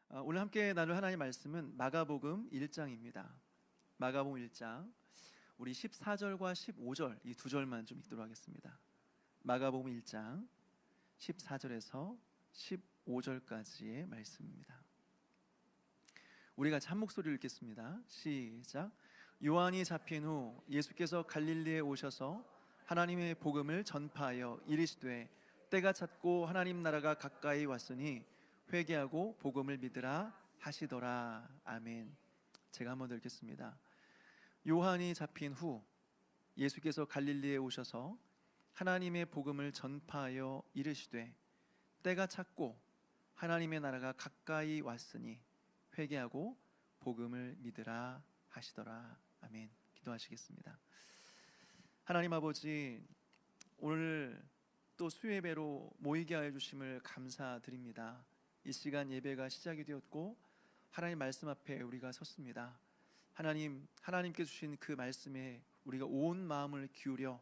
오늘 함께 나눌 하나님의 말씀은 마가복음 1장입니다. 마가복음 1장 우리 14절과 15절 이 두 절만 좀 읽도록 하겠습니다. 마가복음 1장 14절에서 15절까지의 말씀입니다. 우리 같이 한 목소리로 읽겠습니다. 시작. 요한이 잡힌 후 예수께서 갈릴리에 오셔서 하나님의 복음을 전파하여 이르시되 때가 찼고 하나님 나라가 가까이 왔으니 회개하고 복음을 믿으라 하시더라. 아멘. 제가 한번 더 읽겠습니다. 요한이 잡힌 후 예수께서 갈릴리에 오셔서 하나님의 복음을 전파하여 이르시되 때가 찼고 하나님의 나라가 가까이 왔으니 회개하고 복음을 믿으라 하시더라. 아멘. 기도하시겠습니다. 하나님 아버지, 오늘 또 수예배로 모이게 하여 주심을 감사드립니다. 이 시간 예배가 시작이 되었고 하나님 말씀 앞에 우리가 섰습니다. 하나님께 주신 그 말씀에 우리가 온 마음을 기울여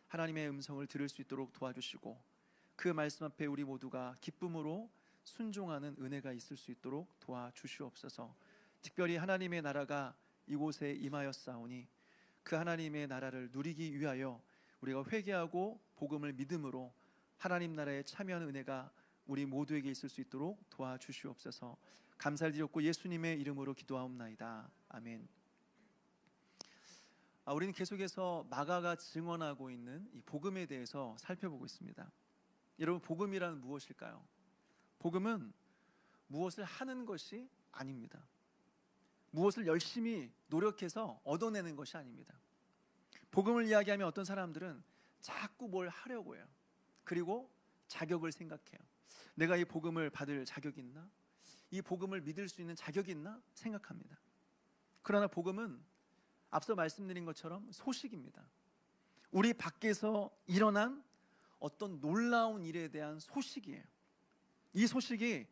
하나님의 음성을 들을 수 있도록 도와주시고 그 말씀 앞에 우리 모두가 기쁨으로 순종하는 은혜가 있을 수 있도록 도와주시옵소서. 특별히 하나님의 나라가 이곳에 임하였사오니 그 하나님의 나라를 누리기 위하여 우리가 회개하고 복음을 믿음으로 하나님 나라에 참여하는 은혜가 우리 모두에게 있을 수 있도록 도와주시옵소서. 감사를 드렸고 예수님의 이름으로 기도하옵나이다. 아멘. 우리는 계속해서 마가가 증언하고 있는 이 복음에 대해서 살펴보고 있습니다. 여러분, 복음이란 무엇일까요? 복음은 무엇을 하는 것이 아닙니다. 무엇을 열심히 노력해서 얻어내는 것이 아닙니다. 복음을 이야기하면 어떤 사람들은 자꾸 뭘 하려고 해요. 그리고 자격을 생각해요. 내가 이 복음을 받을 자격이 있나? 이 복음을 믿을 수 있는 자격이 있나? 생각합니다. 그러나 복음은 앞서 말씀드린 것처럼 소식입니다. 우리 밖에서 일어난 어떤 놀라운 일에 대한 소식이에요. 이 소식이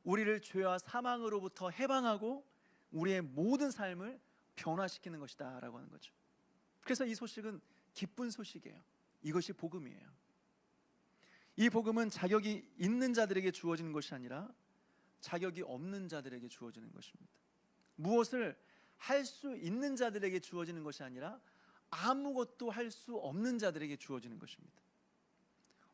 우리를 죄와 사망으로부터 해방하고 우리의 모든 삶을 변화시키는 것이다 라고 하는 거죠. 그래서 이 소식은 기쁜 소식이에요. 이것이 복음이에요. 이 복음은 자격이 있는 자들에게 주어지는 것이 아니라 자격이 없는 자들에게 주어지는 것입니다. 무엇을 할 수 있는 자들에게 주어지는 것이 아니라 아무것도 할 수 없는 자들에게 주어지는 것입니다.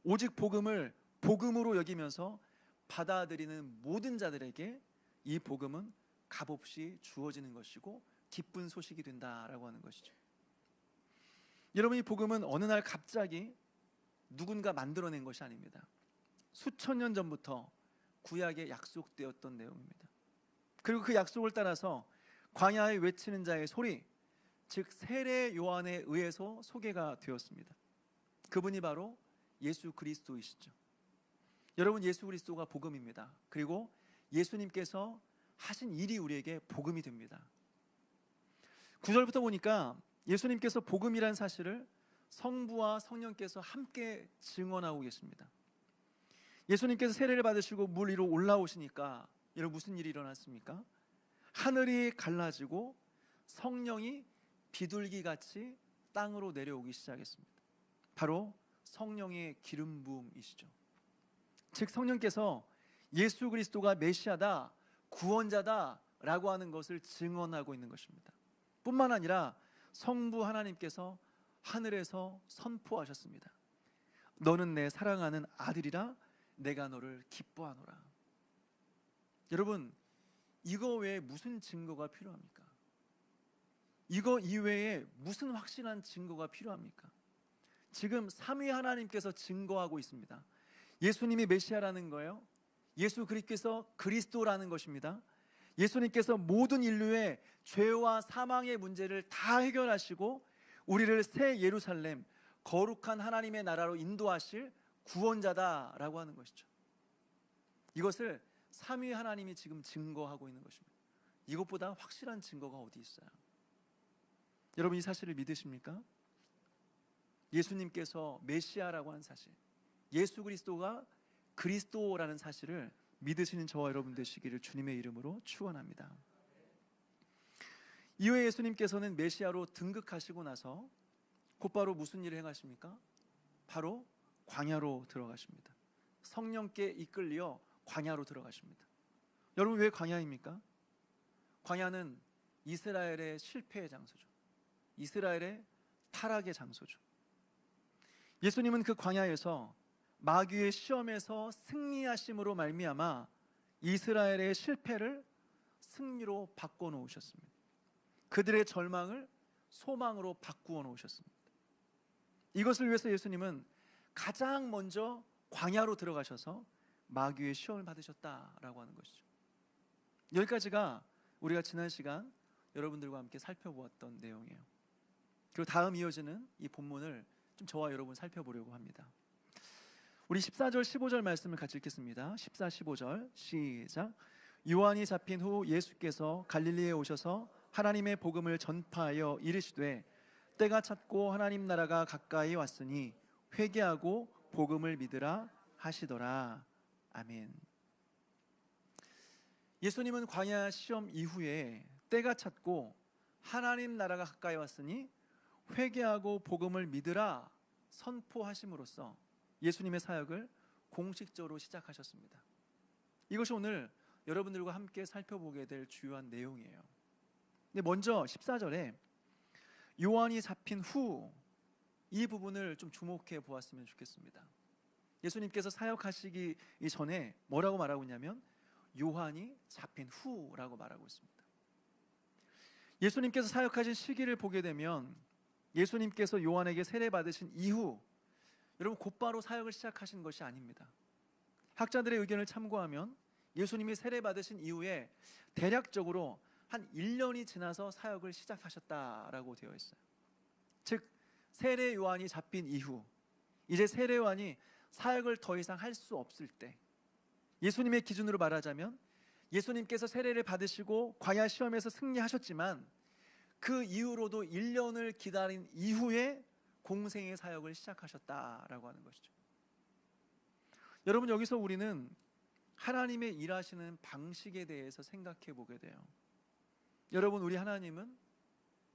오직 복음을 복음으로 여기면서 받아들이는 모든 자들에게 이 복음은 값없이 주어지는 것이고 기쁜 소식이 된다라고 하는 것이죠. 여러분, 이 복음은 어느 날 갑자기 누군가 만들어낸 것이 아닙니다. 수천 년 전부터 구약에 약속되었던 내용입니다. 그리고 그 약속을 따라서 광야에 외치는 자의 소리, 즉 세례 요한에 의해서 소개가 되었습니다. 그분이 바로 예수 그리스도이시죠. 여러분, 예수 그리스도가 복음입니다. 그리고 예수님께서 하신 일이 우리에게 복음이 됩니다. 9절부터 보니까 예수님께서 복음이라는 사실을 성부와 성령께서 함께 증언하고 계십니다. 예수님께서 세례를 받으시고 물 위로 올라오시니까 여러분, 무슨 일이 일어났습니까? 하늘이 갈라지고 성령이 비둘기같이 땅으로 내려오기 시작했습니다. 바로 성령의 기름 부음이시죠. 즉 성령께서 예수 그리스도가 메시아다, 구원자다 라고 하는 것을 증언하고 있는 것입니다. 뿐만 아니라 성부 하나님께서 하늘에서 선포하셨습니다. 너는 내 사랑하는 아들이라, 내가 너를 기뻐하노라. 여러분, 이거 외에 무슨 증거가 필요합니까? 이거 이외에 무슨 확실한 증거가 필요합니까? 지금 삼위 하나님께서 증거하고 있습니다. 예수님이 메시아라는 거예요. 예수 그리스도께서 그리스도라는 것입니다. 예수님께서 모든 인류의 죄와 사망의 문제를 다 해결하시고 우리를 새 예루살렘, 거룩한 하나님의 나라로 인도하실 구원자다라고 하는 것이죠. 이것을 삼위 하나님이 지금 증거하고 있는 것입니다. 이것보다 확실한 증거가 어디 있어요? 여러분, 이 사실을 믿으십니까? 예수님께서 메시아라고 하는 사실, 예수 그리스도가 그리스도라는 사실을 믿으시는 저와 여러분 되시기를 주님의 이름으로 축원합니다. 이후에 예수님께서는 메시아로 등극하시고 나서 곧바로 무슨 일을 행하십니까? 바로 광야로 들어가십니다. 성령께 이끌려 광야로 들어가십니다. 여러분, 왜 광야입니까? 광야는 이스라엘의 실패의 장소죠. 이스라엘의 타락의 장소죠. 예수님은 그 광야에서 마귀의 시험에서 승리하심으로 말미암아 이스라엘의 실패를 승리로 바꿔 놓으셨습니다. 그들의 절망을 소망으로 바꾸어 놓으셨습니다. 이것을 위해서 예수님은 가장 먼저 광야로 들어가셔서 마귀의 시험을 받으셨다라고 하는 것이죠. 여기까지가 우리가 지난 시간 여러분들과 함께 살펴보았던 내용이에요. 그리고 다음 이어지는 이 본문을 좀 저와 여러분 살펴보려고 합니다. 우리 14절 15절 말씀을 같이 읽겠습니다. 14, 15절 시작. 요한이 잡힌 후 예수께서 갈릴리에 오셔서 하나님의 복음을 전파하여 이르시되 때가 찼고 하나님 나라가 가까이 왔으니 회개하고 복음을 믿으라 하시더라. 아멘. 예수님은 광야 시험 이후에 때가 찼고 하나님 나라가 가까이 왔으니 회개하고 복음을 믿으라 선포하심으로써 예수님의 사역을 공식적으로 시작하셨습니다. 이것이 오늘 여러분들과 함께 살펴보게 될 주요한 내용이에요. 근데 먼저 14절에 요한이 잡힌 후 이 부분을 좀 주목해 보았으면 좋겠습니다. 예수님께서 사역하시기 이전에 뭐라고 말하고 있냐면 요한이 잡힌 후라고 말하고 있습니다. 예수님께서 사역하신 시기를 보게 되면 예수님께서 요한에게 세례 받으신 이후 여러분 곧바로 사역을 시작하신 것이 아닙니다. 학자들의 의견을 참고하면 예수님이 세례 받으신 이후에 대략적으로 한 1년이 지나서 사역을 시작하셨다라고 되어 있어요. 즉 세례 요한이 잡힌 이후 이제 세례 요한이 사역을 더 이상 할 수 없을 때, 예수님의 기준으로 말하자면 예수님께서 세례를 받으시고 광야 시험에서 승리하셨지만 그 이후로도 1년을 기다린 이후에 공생의 사역을 시작하셨다라고 하는 것이죠. 여러분, 여기서 우리는 하나님의 일하시는 방식에 대해서 생각해 보게 돼요. 여러분, 우리 하나님은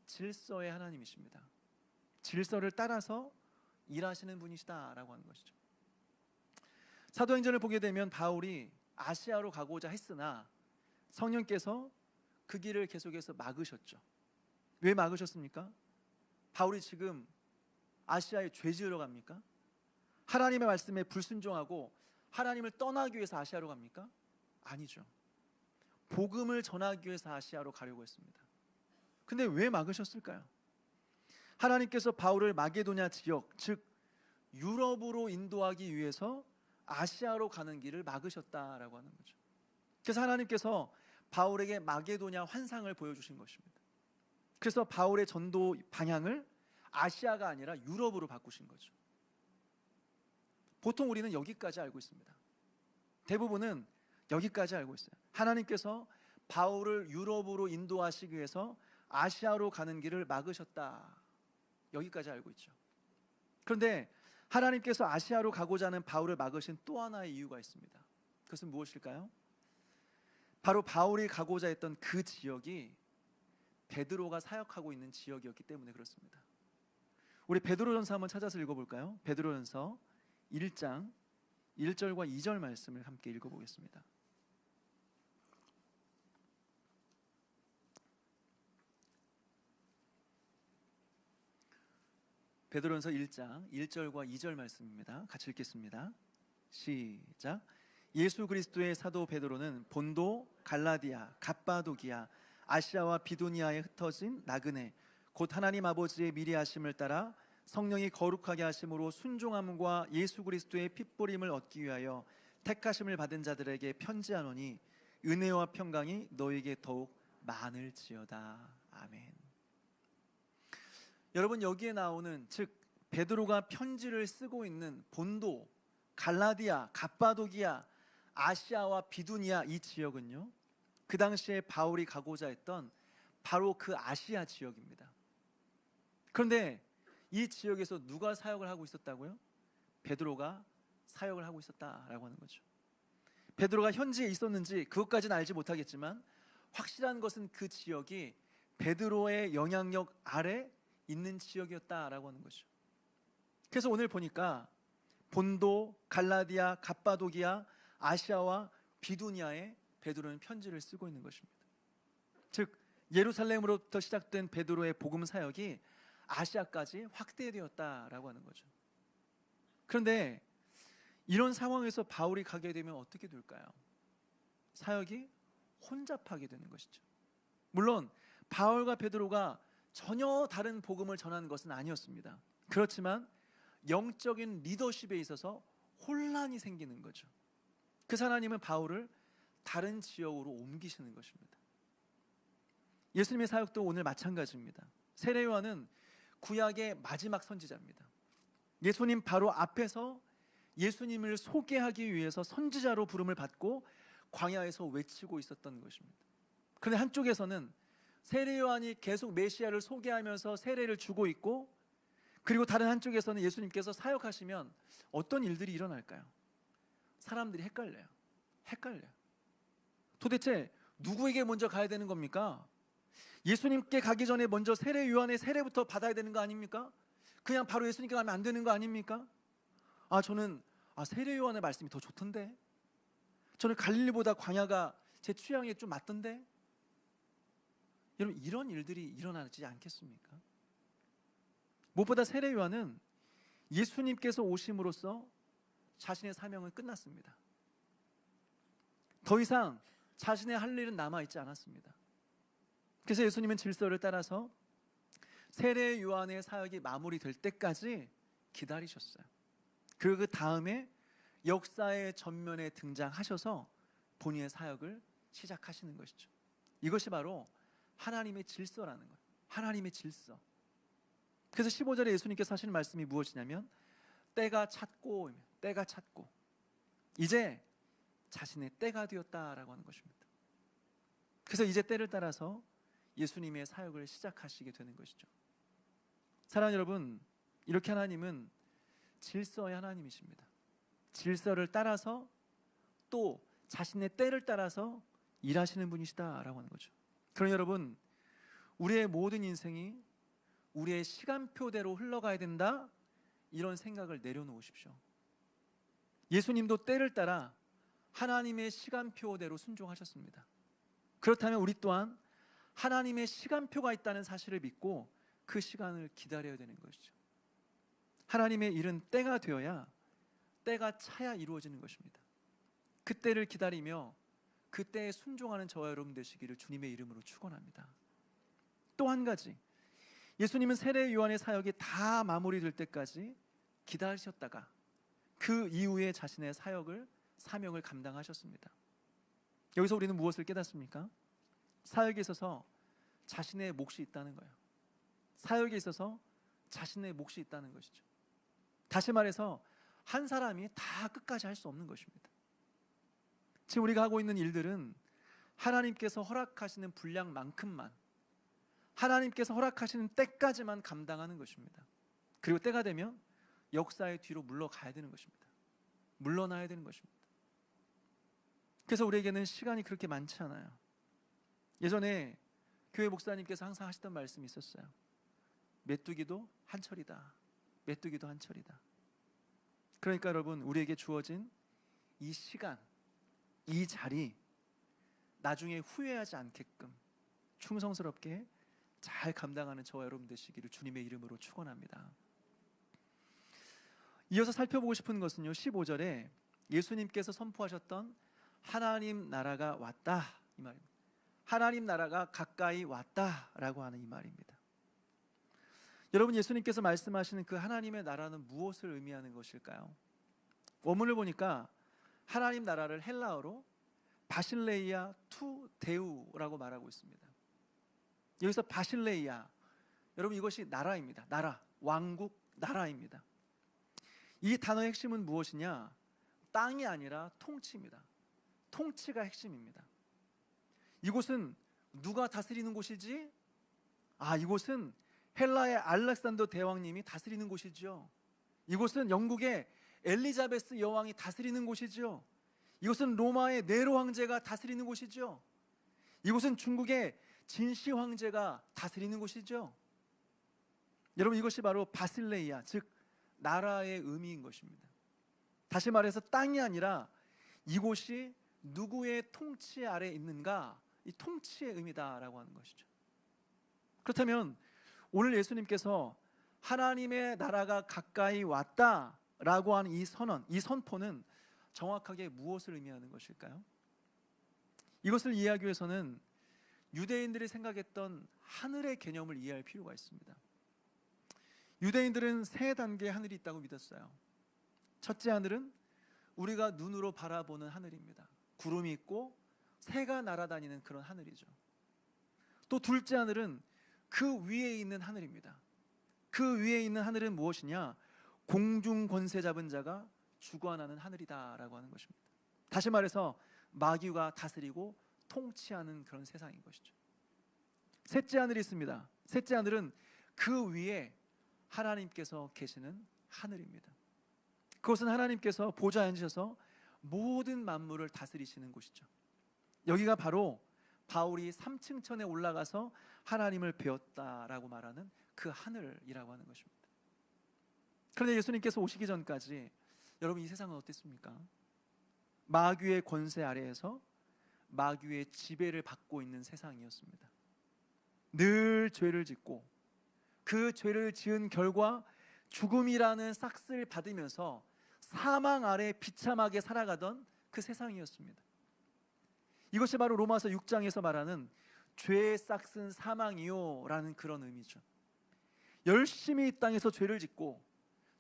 질서의 하나님이십니다. 질서를 따라서 일하시는 분이시다라고 하는 것이죠. 사도행전을 보게 되면 바울이 아시아로 가고자 했으나 성령께서 그 길을 계속해서 막으셨죠. 왜 막으셨습니까? 바울이 지금 아시아에 죄 지으러 갑니까? 하나님의 말씀에 불순종하고 하나님을 떠나기 위해서 아시아로 갑니까? 아니죠. 복음을 전하기 위해서 아시아로 가려고 했습니다. 근데 왜 막으셨을까요? 하나님께서 바울을 마게도냐 지역, 즉 유럽으로 인도하기 위해서 아시아로 가는 길을 막으셨다라고 하는 거죠. 그래서 하나님께서 바울에게 마게도냐 환상을 보여주신 것입니다. 그래서 바울의 전도 방향을 아시아가 아니라 유럽으로 바꾸신 거죠. 보통 우리는 여기까지 알고 있습니다. 대부분은 여기까지 알고 있어요. 하나님께서 바울을 유럽으로 인도하시기 위해서 아시아로 가는 길을 막으셨다. 여기까지 알고 있죠. 그런데 하나님께서 아시아로 가고자 하는 바울을 막으신 또 하나의 이유가 있습니다. 그것은 무엇일까요? 바로 바울이 가고자 했던 그 지역이 베드로가 사역하고 있는 지역이었기 때문에 그렇습니다. 우리 베드로전서 한번 찾아서 읽어볼까요? 베드로전서 1장 1절과 2절 말씀을 함께 읽어보겠습니다. 베드로전서 1장 1절과 2절 말씀입니다. 같이 읽겠습니다. 시작. 예수 그리스도의 사도 베드로는 본도, 갈라디아, 갑바도기아, 아시아와 비두니아에 흩어진 나그네 곧 하나님 아버지의 미리 하심을 따라 성령이 거룩하게 하심으로 순종함과 예수 그리스도의 핏보림을 얻기 위하여 택하심을 받은 자들에게 편지하노니 은혜와 평강이 너에게 더욱 많을지어다. 아멘. 여러분, 여기에 나오는 즉 베드로가 편지를 쓰고 있는 본도, 갈라디아, 갑바도기아, 아시아와 비두니아 이 지역은요, 그 당시에 바울이 가고자 했던 바로 그 아시아 지역입니다. 그런데 이 지역에서 누가 사역을 하고 있었다고요? 베드로가 사역을 하고 있었다라고 하는 거죠. 베드로가 현지에 있었는지 그것까지는 알지 못하겠지만 확실한 것은 그 지역이 베드로의 영향력 아래 있는 지역이었다라고 하는 거죠. 그래서 오늘 보니까 본도, 갈라디아, 갑바도기아, 아시아와 비두니아에 베드로는 편지를 쓰고 있는 것입니다. 즉 예루살렘으로부터 시작된 베드로의 복음 사역이 아시아까지 확대되었다라고 하는 거죠. 그런데 이런 상황에서 바울이 가게 되면 어떻게 될까요? 사역이 혼잡하게 되는 것이죠. 물론 바울과 베드로가 전혀 다른 복음을 전하는 것은 아니었습니다. 그렇지만 영적인 리더십에 있어서 혼란이 생기는 거죠. 그래서 하나님은 바울을 다른 지역으로 옮기시는 것입니다. 예수님의 사역도 오늘 마찬가지입니다. 세례 요한은 구약의 마지막 선지자입니다. 예수님 바로 앞에서 예수님을 소개하기 위해서 선지자로 부름을 받고 광야에서 외치고 있었던 것입니다. 그런데 한쪽에서는 세례 요한이 계속 메시아를 소개하면서 세례를 주고 있고, 그리고 다른 한쪽에서는 예수님께서 사역하시면 어떤 일들이 일어날까요? 사람들이 헷갈려요. 도대체 누구에게 먼저 가야 되는 겁니까? 예수님께 가기 전에 먼저 세례 요한의 세례부터 받아야 되는 거 아닙니까? 그냥 바로 예수님께 가면 안 되는 거 아닙니까? 저는 세례 요한의 말씀이 더 좋던데, 저는 갈릴리보다 광야가 제 취향에 좀 맞던데. 여러분, 이런 일들이 일어나지 않겠습니까? 무엇보다 세례 요한은 예수님께서 오심으로써 자신의 사명은 끝났습니다. 더 이상 자신의 할 일은 남아있지 않았습니다. 그래서 예수님은 질서를 따라서 세례 요한의 사역이 마무리될 때까지 기다리셨어요. 그 다음에 역사의 전면에 등장하셔서 본인의 사역을 시작하시는 것이죠. 이것이 바로 하나님의 질서라는 거예요. 하나님의 질서. 그래서 15절에 예수님께서 하시는 말씀이 무엇이냐면 때가 찼고 이제 자신의 때가 되었다라고 하는 것입니다. 그래서 이제 때를 따라서 예수님의 사역을 시작하시게 되는 것이죠. 사랑하는 여러분, 이렇게 하나님은 질서의 하나님이십니다. 질서를 따라서 또 자신의 때를 따라서 일하시는 분이시다라고 하는 거죠. 그럼 여러분, 우리의 모든 인생이 우리의 시간표대로 흘러가야 된다, 이런 생각을 내려놓으십시오. 예수님도 때를 따라 하나님의 시간표대로 순종하셨습니다. 그렇다면 우리 또한 하나님의 시간표가 있다는 사실을 믿고 그 시간을 기다려야 되는 것이죠. 하나님의 일은 때가 되어야, 때가 차야 이루어지는 것입니다. 그 때를 기다리며 그 때에 순종하는 저와 여러분 되시기를 주님의 이름으로 축원합니다. 또 한 가지, 예수님은 세례 요한의 사역이 다 마무리될 때까지 기다리셨다가 그 이후에 자신의 사명을 감당하셨습니다. 여기서 우리는 무엇을 깨닫습니까? 사역에 있어서 자신의 몫이 있다는 거예요. 사역에 있어서 자신의 몫이 있다는 것이죠. 다시 말해서 한 사람이 다 끝까지 할 수 없는 것입니다. 지금 우리가 하고 있는 일들은 하나님께서 허락하시는 분량만큼만, 하나님께서 허락하시는 때까지만 감당하는 것입니다. 그리고 때가 되면 역사의 뒤로 물러가야 되는 것입니다. 물러나야 되는 것입니다. 그래서 우리에게는 시간이 그렇게 많지 않아요. 예전에 교회 목사님께서 항상 하시던 말씀이 있었어요. 메뚜기도 한철이다. 메뚜기도 한철이다. 그러니까 여러분, 우리에게 주어진 이 시간, 이 자리, 나중에 후회하지 않게끔 충성스럽게 잘 감당하는 저와 여러분 되시기를 주님의 이름으로 축원합니다. 이어서 살펴보고 싶은 것은요, 15절에 예수님께서 선포하셨던 하나님 나라가 왔다, 이 말입니다. 하나님 나라가 가까이 왔다라고 하는 이 말입니다. 여러분, 예수님께서 말씀하시는 그 하나님의 나라는 무엇을 의미하는 것일까요? 원문을 보니까 하나님 나라를 헬라어로 바실레이아 투 데우라고 말하고 있습니다. 여기서 바실레이아, 여러분, 이것이 나라입니다. 나라, 왕국, 나라입니다. 이 단어의 핵심은 무엇이냐? 땅이 아니라 통치입니다. 통치가 핵심입니다. 이곳은 누가 다스리는 곳이지? 이곳은 헬라의 알렉산더 대왕님이 다스리는 곳이죠. 이곳은 영국의 엘리자베스 여왕이 다스리는 곳이죠. 이곳은 로마의 네로 황제가 다스리는 곳이죠. 이곳은 중국의 진시 황제가 다스리는 곳이죠. 여러분, 이것이 바로 바실레이아, 즉 나라의 의미인 것입니다. 다시 말해서 땅이 아니라 이곳이 누구의 통치 아래 있는가, 이 통치의 의미다라고 하는 것이죠. 그렇다면 오늘 예수님께서 하나님의 나라가 가까이 왔다라고 하는 이 선언, 이 선포는 정확하게 무엇을 의미하는 것일까요? 이것을 이해하기 위해서는 유대인들이 생각했던 하늘의 개념을 이해할 필요가 있습니다. 유대인들은 세 단계의 하늘이 있다고 믿었어요. 첫째 하늘은 우리가 눈으로 바라보는 하늘입니다. 구름이 있고 새가 날아다니는 그런 하늘이죠. 또 둘째 하늘은 그 위에 있는 하늘입니다. 그 위에 있는 하늘은 무엇이냐? 공중 권세 잡은 자가 주관하는 하늘이다라고 하는 것입니다. 다시 말해서 마귀가 다스리고 통치하는 그런 세상인 것이죠. 셋째 하늘이 있습니다. 셋째 하늘은 그 위에 하나님께서 계시는 하늘입니다. 그것은 하나님께서 보좌에 앉으셔서 모든 만물을 다스리시는 곳이죠. 여기가 바로 바울이 3층 천에 올라가서 하나님을 배웠다라고 말하는 그 하늘이라고 하는 것입니다. 그런데 예수님께서 오시기 전까지 여러분, 이 세상은 어땠습니까? 마귀의 권세 아래에서 마귀의 지배를 받고 있는 세상이었습니다. 늘 죄를 짓고 그 죄를 지은 결과 죽음이라는 싹스를 받으면서 사망 아래 비참하게 살아가던 그 세상이었습니다. 이것이 바로 로마서 6장에서 말하는 죄의 싹스는 사망이요 라는 그런 의미죠. 열심히 이 땅에서 죄를 짓고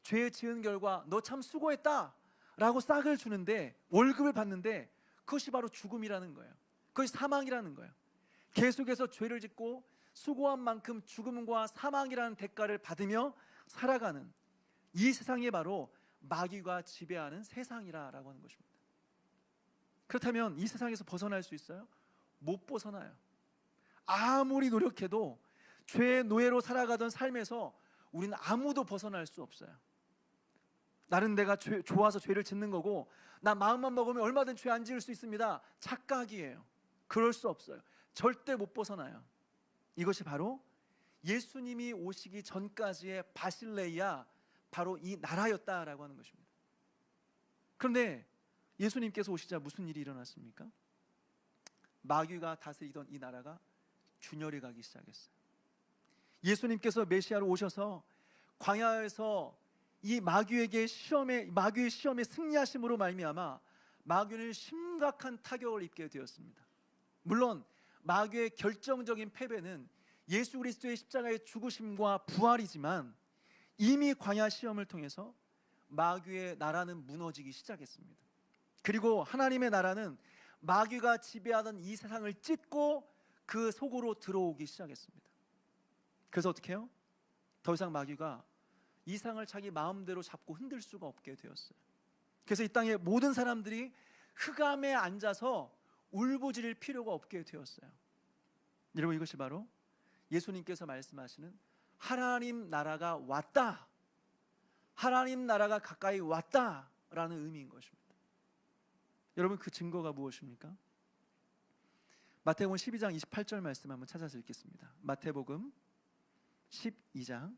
죄 지은 결과 너 참 수고했다 라고 싹을 주는데, 월급을 받는데, 그것이 바로 죽음이라는 거예요. 그것이 사망이라는 거예요. 계속해서 죄를 짓고 수고한 만큼 죽음과 사망이라는 대가를 받으며 살아가는 이 세상이 바로 마귀가 지배하는 세상이라고 하는 것입니다. 그렇다면 이 세상에서 벗어날 수 있어요? 못 벗어나요. 아무리 노력해도 죄의 노예로 살아가던 삶에서 우리는 아무도 벗어날 수 없어요. 나는 내가 좋아서 죄를 짓는 거고, 나 마음만 먹으면 얼마든 죄 안 지을 수 있습니다. 착각이에요. 그럴 수 없어요. 절대 못 벗어나요. 이것이 바로 예수님이 오시기 전까지의 바실레이아, 바로 이 나라였다라고 하는 것입니다. 그런데 예수님께서 오시자 무슨 일이 일어났습니까? 마귀가 다스리던 이 나라가 균열이 가기 시작했어요. 예수님께서 메시아로 오셔서 광야에서 이 마귀의 시험에 승리하심으로 말미암아 마귀는 심각한 타격을 입게 되었습니다. 물론 마귀의 결정적인 패배는 예수 그리스도의 십자가의 죽으심과 부활이지만, 이미 광야 시험을 통해서 마귀의 나라는 무너지기 시작했습니다. 그리고 하나님의 나라는 마귀가 지배하던 이 세상을 찢고 그 속으로 들어오기 시작했습니다. 그래서 어떻게 해요? 더 이상 마귀가 이 세상을 자기 마음대로 잡고 흔들 수가 없게 되었어요. 그래서 이 땅의 모든 사람들이 흑암에 앉아서 울부짖을 필요가 없게 되었어요. 여러분, 이것이 바로 예수님께서 말씀하시는 하나님 나라가 왔다, 하나님 나라가 가까이 왔다라는 의미인 것입니다. 여러분, 그 증거가 무엇입니까? 마태복음 12장 28절 말씀 한번 찾아서 읽겠습니다. 마태복음 12장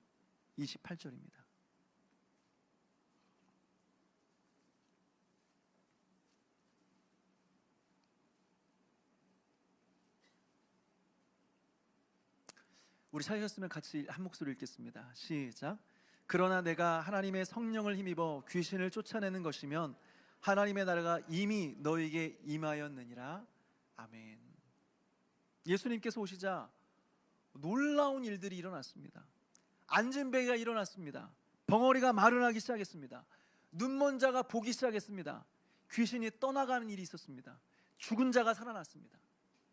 28절입니다. 우리 찾으셨으면 같이 한 목소리 읽겠습니다. 시작. 그러나 내가 하나님의 성령을 힘입어 귀신을 쫓아내는 것이면 하나님의 나라가 이미 너에게 임하였느니라. 아멘. 예수님께서 오시자 놀라운 일들이 일어났습니다. 앉은 배가 일어났습니다. 벙어리가 말을 시작했습니다. 눈먼 자가 보기 시작했습니다. 귀신이 떠나가는 일이 있었습니다. 죽은 자가 살아났습니다.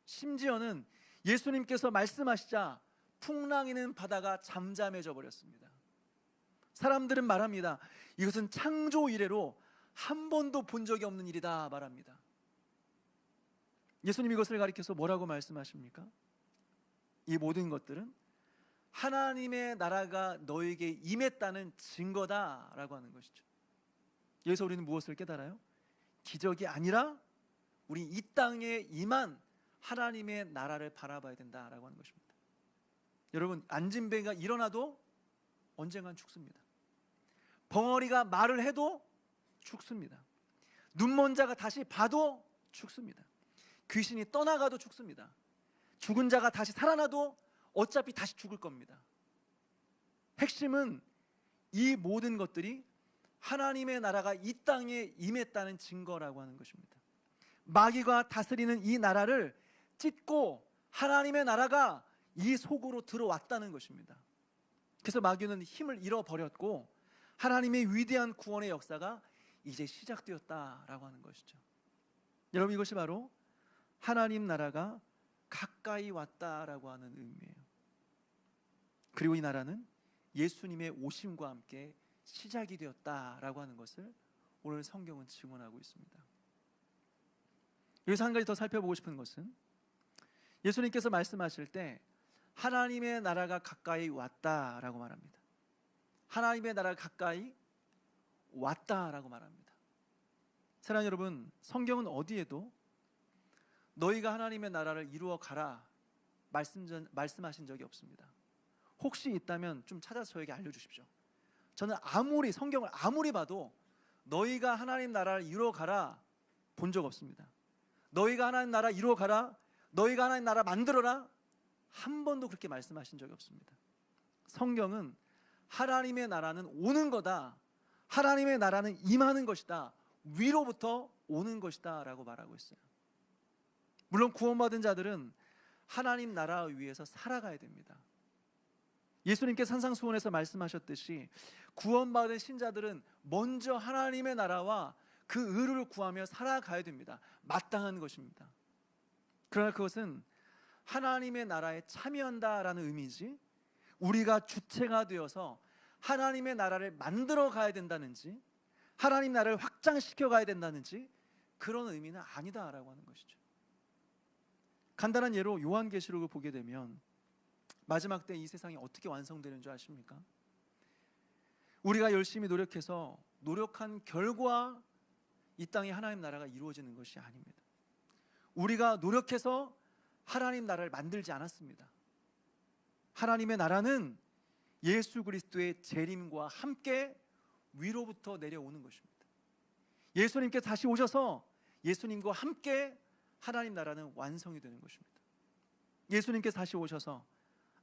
심지어는 예수님께서 말씀하시자 풍랑이는 바다가 잠잠해져 버렸습니다. 사람들은 말합니다. 이것은 창조 이래로 한 번도 본 적이 없는 일이다 말합니다. 예수님이 이것을 가리켜서 뭐라고 말씀하십니까? 이 모든 것들은 하나님의 나라가 너에게 임했다는 증거다라고 하는 것이죠. 여기서 우리는 무엇을 깨달아요? 기적이 아니라 우리 이 땅에 임한 하나님의 나라를 바라봐야 된다라고 하는 것입니다. 여러분, 앉은 배가 일어나도 언젠간 죽습니다. 벙어리가 말을 해도 죽습니다. 눈먼 자가 다시 봐도 죽습니다. 귀신이 떠나가도 죽습니다. 죽은 자가 다시 살아나도 어차피 다시 죽을 겁니다. 핵심은 이 모든 것들이 하나님의 나라가 이 땅에 임했다는 증거라고 하는 것입니다. 마귀가 다스리는 이 나라를 찢고 하나님의 나라가 이 속으로 들어왔다는 것입니다. 그래서 마귀는 힘을 잃어버렸고 하나님의 위대한 구원의 역사가 이제 시작되었다라고 하는 것이죠. 여러분, 이것이 바로 하나님 나라가 가까이 왔다라고 하는 의미예요. 그리고 이 나라는 예수님의 오심과 함께 시작이 되었다라고 하는 것을 오늘 성경은 증언하고 있습니다. 여기서 한 가지 더 살펴보고 싶은 것은 예수님께서 말씀하실 때 하나님의 나라가 가까이 왔다라고 말합니다. 하나님의 나라가 가까이 왔다라고 말합니다. 사랑하는 여러분, 성경은 어디에도 너희가 하나님의 나라를 이루어 가라 말씀하신 적이 없습니다. 혹시 있다면 좀 찾아서 저에게 알려주십시오. 저는 성경을 아무리 봐도 너희가 하나님 나라를 이루어 가라 본 적 없습니다. 너희가 하나님 나라 이루어 가라, 너희가 하나님 나라 만들어라, 한 번도 그렇게 말씀하신 적이 없습니다. 성경은 하나님의 나라는 오는 거다, 하나님의 나라는 임하는 것이다, 위로부터 오는 것이다 라고 말하고 있어요. 물론 구원받은 자들은 하나님 나라 위에서 살아가야 됩니다. 예수님께서 산상수훈에서 말씀하셨듯이 구원받은 신자들은 먼저 하나님의 나라와 그 의를 구하며 살아가야 됩니다. 마땅한 것입니다. 그러나 그것은 하나님의 나라에 참여한다라는 의미지, 우리가 주체가 되어서 하나님의 나라를 만들어 가야 된다는지, 하나님 나라를 확장시켜 가야 된다는지 그런 의미는 아니다라고 하는 것이죠. 간단한 예로 요한계시록을 보게 되면 마지막 때 이 세상이 어떻게 완성되는 줄 아십니까? 우리가 열심히 노력해서 노력한 결과 이 땅에 하나님 나라가 이루어지는 것이 아닙니다. 우리가 노력해서 하나님 나라를 만들지 않았습니다. 하나님의 나라는 예수 그리스도의 재림과 함께 위로부터 내려오는 것입니다. 예수님께서 다시 오셔서 예수님과 함께 하나님 나라는 완성이 되는 것입니다. 예수님께서 다시 오셔서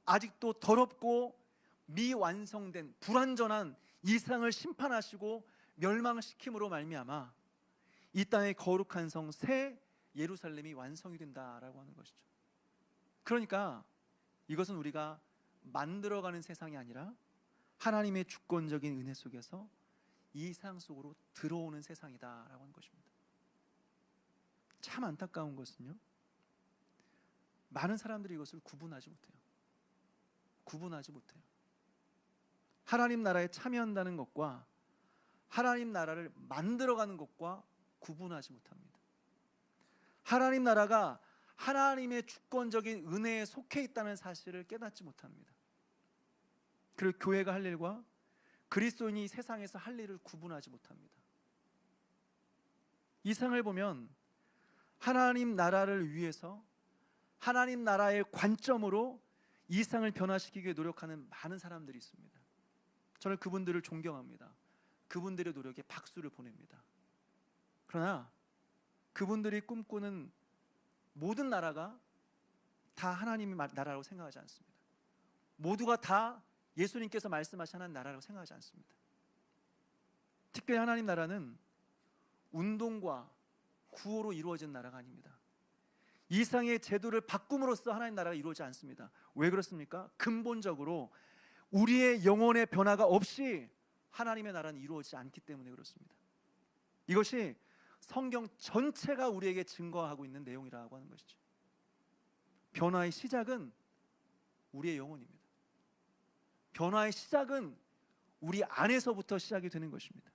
아직도 더럽고 미완성된 불완전한 이 세상을 심판하시고 멸망시킴으로 말미암아 이 땅의 거룩한 성 새 예루살렘이 완성이 된다라고 하는 것이죠. 그러니까 이것은 우리가 만들어가는 세상이 아니라 하나님의 주권적인 은혜 속에서 이 세상 속으로 들어오는 세상이다라고 하는 것입니다. 참 안타까운 것은요, 많은 사람들이 이것을 구분하지 못해요. 하나님 나라에 참여한다는 것과 하나님 나라를 만들어가는 것과 구분하지 못합니다. 하나님 나라가 하나님의 주권적인 은혜에 속해 있다는 사실을 깨닫지 못합니다. 그리고 교회가 할 일과 그리스도인이 세상에서 할 일을 구분하지 못합니다. 이 세상을 보면 하나님 나라를 위해서 하나님 나라의 관점으로 이 세상을 변화시키기 위해 노력하는 많은 사람들이 있습니다. 저는 그분들을 존경합니다. 그분들의 노력에 박수를 보냅니다. 그러나 그분들이 꿈꾸는 모든 나라가 다 하나님의 나라라고 생각하지 않습니다. 모두가 다 예수님께서 말씀하신 하나님 나라라고 생각하지 않습니다. 특별히 하나님 나라는 운동과 구호로 이루어진 나라가 아닙니다. 이 세상의 제도를 바꿈으로써 하나님 나라가 이루어지지 않습니다. 왜 그렇습니까? 근본적으로 우리의 영혼의 변화가 없이 하나님의 나라는 이루어지지 않기 때문에 그렇습니다. 이것이 성경 전체가 우리에게 증거하고 있는 내용이라고 하는 것이죠. 변화의 시작은 우리의 영혼입니다. 변화의 시작은 우리 안에서부터 시작이 되는 것입니다.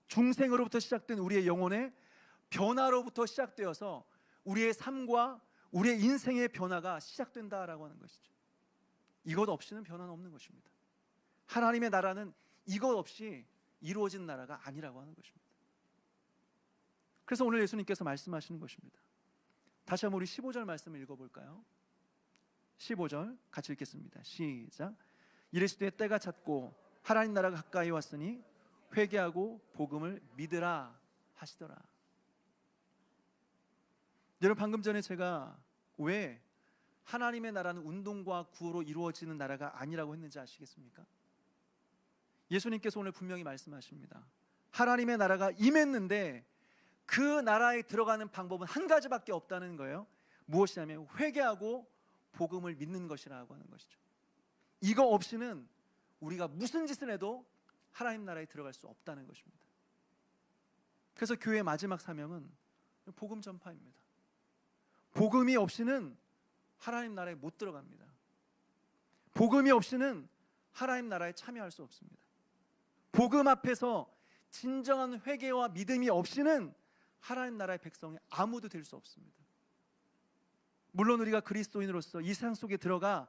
중생으로부터 시작된 우리의 영혼의 변화로부터 시작되어서 우리의 삶과 우리의 인생의 변화가 시작된다라고 하는 것이죠. 이것 없이는 변화는 없는 것입니다. 하나님의 나라는 이것 없이 이루어진 나라가 아니라고 하는 것입니다. 그래서 오늘 예수님께서 말씀하시는 것입니다. 다시 한번 우리 15절 말씀을 읽어볼까요? 15절 같이 읽겠습니다. 시작. 이르시되 때가 찼고 하나님 나라가 가까이 왔으니 회개하고 복음을 믿으라 하시더라. 여러분, 방금 전에 제가 왜 하나님의 나라는 운동과 구호로 이루어지는 나라가 아니라고 했는지 아시겠습니까? 예수님께서 오늘 분명히 말씀하십니다. 하나님의 나라가 임했는데 그 나라에 들어가는 방법은 한 가지밖에 없다는 거예요. 무엇이냐면 회개하고 복음을 믿는 것이라고 하는 것이죠. 이거 없이는 우리가 무슨 짓을 해도 하나님 나라에 들어갈 수 없다는 것입니다. 그래서 교회의 마지막 사명은 복음 전파입니다. 복음이 없이는 하나님 나라에 못 들어갑니다. 복음이 없이는 하나님 나라에 참여할 수 없습니다. 복음 앞에서 진정한 회개와 믿음이 없이는 하나님 나라의 백성이 아무도 될 수 없습니다. 물론 우리가 그리스도인으로서 이 세상 속에 들어가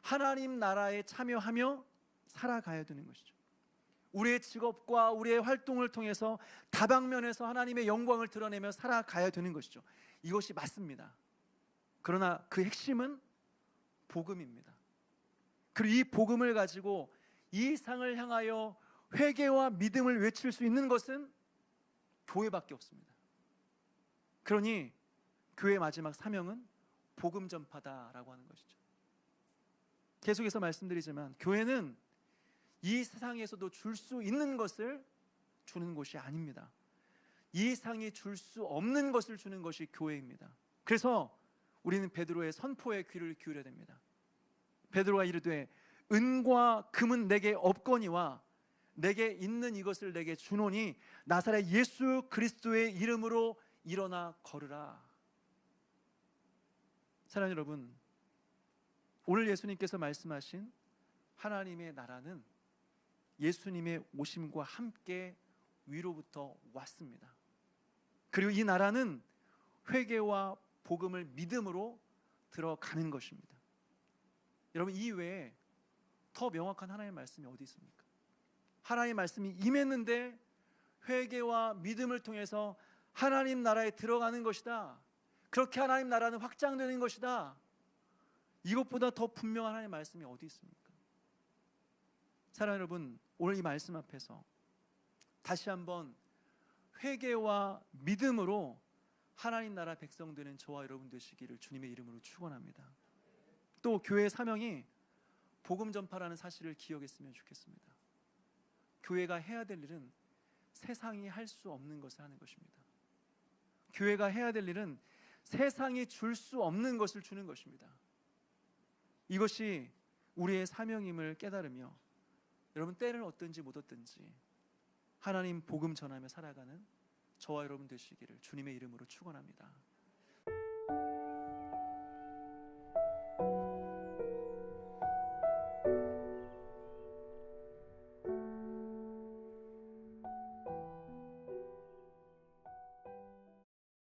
하나님 나라에 참여하며 살아가야 되는 것이죠. 우리의 직업과 우리의 활동을 통해서 다방면에서 하나님의 영광을 드러내며 살아가야 되는 것이죠. 이것이 맞습니다. 그러나 그 핵심은 복음입니다. 그리고 이 복음을 가지고 이 상을 향하여 회개와 믿음을 외칠 수 있는 것은 교회밖에 없습니다. 그러니 교회의 마지막 사명은 복음 전파다라고 하는 것이죠. 계속해서 말씀드리지만 교회는 이 세상에서도 줄 수 있는 것을 주는 곳이 아닙니다. 이 세상이 줄 수 없는 것을 주는 것이 교회입니다. 그래서 우리는 베드로의 선포에 귀를 기울여야 됩니다. 베드로가 이르되 은과 금은 내게 없거니와 내게 있는 이것을 내게 주노니 나사렛 예수 그리스도의 이름으로 일어나 걸으라. 사랑하는 여러분, 오늘 예수님께서 말씀하신 하나님의 나라는 예수님의 오심과 함께 위로부터 왔습니다. 그리고 이 나라는 회개와 복음을 믿음으로 들어가는 것입니다. 여러분, 이 외에 더 명확한 하나님의 말씀이 어디 있습니까? 하나님의 말씀이 임했는데 회개와 믿음을 통해서 하나님 나라에 들어가는 것이다. 그렇게 하나님 나라는 확장되는 것이다. 이것보다 더 분명한 하나님의 말씀이 어디 있습니까? 사랑하는 여러분, 오늘 이 말씀 앞에서 다시 한번 회개와 믿음으로 하나님 나라 백성 되는 저와 여러분 되시기를 주님의 이름으로 축원합니다. 또 교회의 사명이 복음 전파라는 사실을 기억했으면 좋겠습니다. 교회가 해야 될 일은 세상이 할 수 없는 것을 하는 것입니다. 교회가 해야 될 일은 세상이 줄 수 없는 것을 주는 것입니다. 이것이 우리의 사명임을 깨달으며 여러분, 때는 어떤지 못 어떤지 하나님 복음 전하며 살아가는 저와 여러분 되시기를 주님의 이름으로 축원합니다.